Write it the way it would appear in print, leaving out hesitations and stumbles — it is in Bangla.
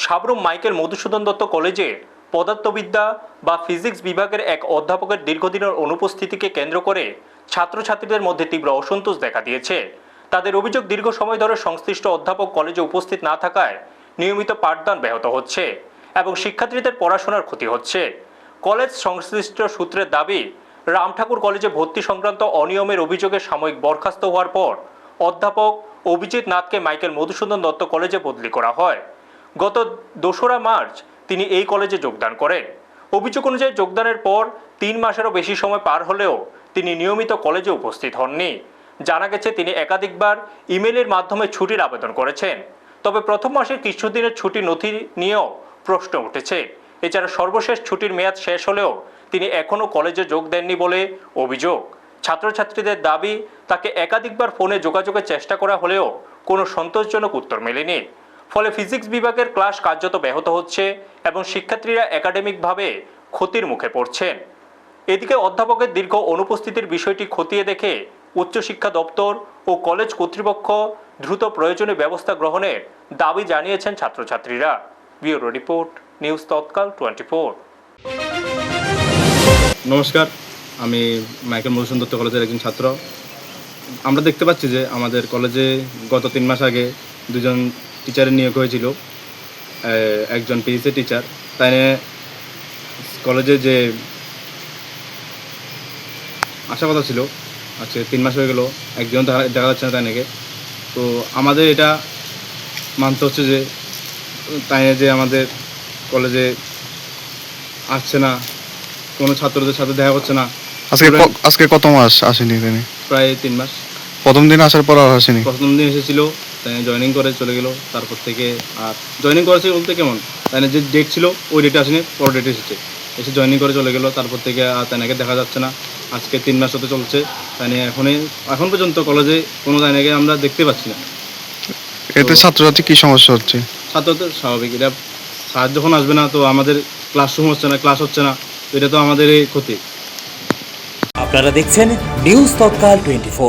সাবরুম মাইকেল মধুসূদন দত্ত কলেজে পদার্থবিদ্যা বা ফিজিক্স বিভাগের এক অধ্যাপকের দীর্ঘদিনের অনুপস্থিতিকে কেন্দ্র করে ছাত্রছাত্রীদের মধ্যে তীব্র অসন্তোষ দেখা দিয়েছে। তাদের অভিযোগ, দীর্ঘ সময় ধরে সংশ্লিষ্ট অধ্যাপক কলেজে উপস্থিত না থাকায় নিয়মিত পাঠদান ব্যাহত হচ্ছে এবং শিক্ষার্থীদের পড়াশোনার ক্ষতি হচ্ছে। কলেজ সংশ্লিষ্ট সূত্রের দাবি, রামঠাকুর কলেজে ভর্তি সংক্রান্ত অনিয়মের অভিযোগে সাময়িক বরখাস্ত হওয়ার পর অধ্যাপক অভিজিৎ নাথকে মাইকেল মধুসূদন দত্ত কলেজে বদলি করা হয়। গত 2রা মার্চ তিনি এই কলেজে যোগদান করেন। অভিযোগ অনুযায়ী যোগদানের পর 3 মাসেরও বেশি সময় পার হলেও তিনি নিয়মিত কলেজে উপস্থিত হননি। জানা গেছে, তিনি একাধিকবার ইমেলের মাধ্যমে ছুটির আবেদন করেছেন। তবে প্রথম মাসের কিছুদিনের ছুটি নথি নিয়েও প্রশ্ন উঠেছে। এছাড়া সর্বশেষ ছুটির মেয়াদ শেষ হলেও তিনি এখনও কলেজে যোগ দেননি বলে অভিযোগ। ছাত্রছাত্রীদের দাবি, তাকে একাধিকবার ফোনে যোগাযোগের চেষ্টা করা হলেও কোনো সন্তোষজনক উত্তর মেলেনি। ফলে ফিজিক্স বিভাগের ক্লাস কার্যত ব্যাহত হচ্ছে এবং শিক্ষার্থীরা একাডেমিকভাবে ক্ষতির মুখে পড়ছেন। এদিকে অধ্যাপকের দীর্ঘ অনুপস্থিতির বিষয়টি খতিয়ে দেখে উচ্চশিক্ষা দপ্তর ও কলেজ কর্তৃপক্ষ দ্রুত প্রয়োজনীয় ব্যবস্থা গ্রহণের দাবি জানিয়েছেন ছাত্রছাত্রীরা। ব্যুরো রিপোর্ট, নিউজ তৎকাল 24। নমস্কার, আমি মাইকেল মধুসূদন দত্ত কলেজের একজন ছাত্র। আমরা দেখতে পাচ্ছি যে আমাদের কলেজে গত 3 মাস আগে 2জন টিচারের নিয়োগ হয়েছিল। একজন পিএইচডি টিচার, তাই কলেজে যে আসার কথা ছিল, আজকে 3 মাস হয়ে গেল, একজন দেখা যাচ্ছে না তাই নাকি। তো আমাদের এটা মানতে হচ্ছে যে তাই যে আমাদের কলেজে আসছে না, কোনো ছাত্রদের সাথে দেখা হচ্ছে না। আজকে কত মাস আসেনি তিনি? প্রায় 3 মাস। প্রথম দিন আসার পর আর আসেনি? প্রথম দিন এসেছিল, তাই জয়েনিং করে চলে গেল। তারপর থেকে আর জয়েনিং করেছে বলতে কেমন, তাই যে ডেট ছিল ওই ডেটে আসেনি, পর ডেটে এসেছে, এসে জয়েনিং করে চলে গেল। তারপর থেকে আর তাইনাকে দেখা যাচ্ছে না। আজকে 3 মাস হতে চলছে, তাই এখন পর্যন্ত কলেজে কোনো তাইনাকে আমরা দেখতে পাচ্ছি না। এতে ছাত্রছাত্রী কি সমস্যা হচ্ছে? ছাত্রদের স্বাভাবিক, এটা স্যার যখন আসবে না তো আমাদের ক্লাসরুম হচ্ছে না, ক্লাস হচ্ছে না, তো এটা তো আমাদের ক্ষতি। আপনারা দেখছেন নিউজ তৎকাল 24।